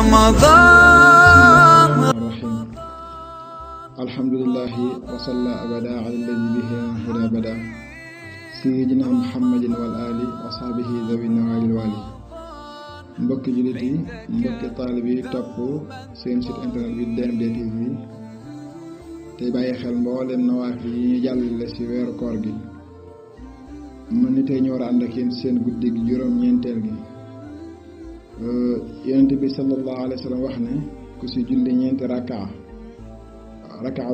رمضان. الحمد لله وصلى أبدا على الذي به هدى أبدا سيدنا محمد والآل وصحبه ذوي النوال الوالي. mbokki jullit yi mbokki taalib yi topp seen site internet bi DMD TV tey bàyyi xel mboolem nawaafil yi ñu jàllale ci weeru koor gi. mën ni tey ñu war a ànd ak yéen seen guddi gi juróom-ñeenteel gi. yonent bi sallallahu alayhi wa sallam wax ne ku ci julli ñeenti rakaa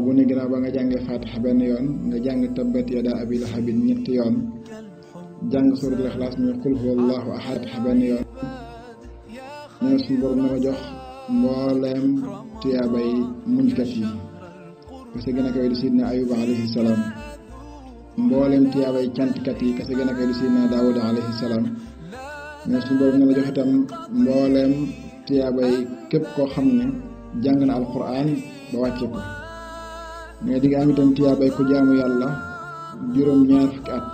bu ne ginnaaw ba nga jàngee faatixa benn yoon nga jàng tabbat yadaa abii lahabin ñetti yoon jàng suuratul ixlaas muy qul huwallaahu ahad benn yoon nee suñu borom na ma jox mbooleem tiyaabay muñkat yi kase gën a koy di sidna ayuba alayhi salaam, mbooleem tiyaabay cantkat yi kase gën a koy di sidna daawuda alayhi salaam. nee suñu borom na ma jox itam mbooleem tiyaabay képp koo xam ne jàng na alquran ba wàcce ko. mais di nga am itam tiyaabay ku jaamu yàlla juróom-ñaar fukki at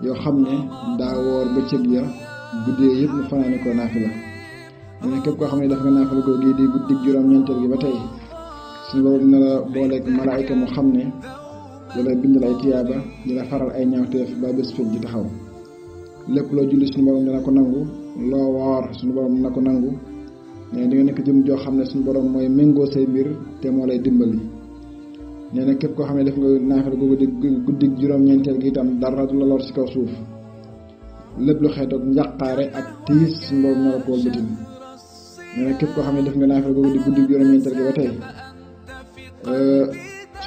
yoo xam ne daa woor bëccëg ya guddee yëpp mu fanaane ko naafila. nee képp koo xam ne def nga naafila ko gii di guddig juróom-ñeenteel gi ba tey suñu borom na la booleeg malaayka mu xam ne da la bindal ay tiyaaba di la faral ay ñaawteef ba bés fekk ji taxaw. lépp loo julli suñu borom dina ko nangu, loo woor suñu borom dina ko nangu. mais di nga nekk jëm joo xam ne suñu borom mooy méngoo say mbir te moo lay dimbali. nee na képp koo xam ne def nga naafila googu di guddig juróom-ñeenteel gi itam dara du la lor ci kaw suuf. lépp lu xeetoog njàqaare ak tiis suñu borom nar a ko bëtin. nee na képp koo xam ne def nga naafila googu di guddig juróom-ñeenteel gi ba tey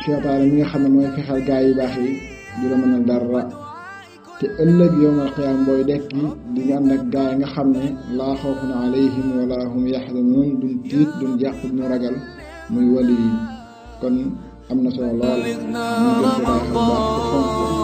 seytaane mi nga xam ne mooy fexeel gaa yu baax yi du la mën a dara. te ëllëg yawmal qiyaam booy dekki di nga ànd ak gaa yi nga xam ne laa xawfun alayhim wala hum yaxzanuun duñ tiit duñ jàq duñu ragal muy wali yi. kon am na solo lool ñu gën ko baax a baax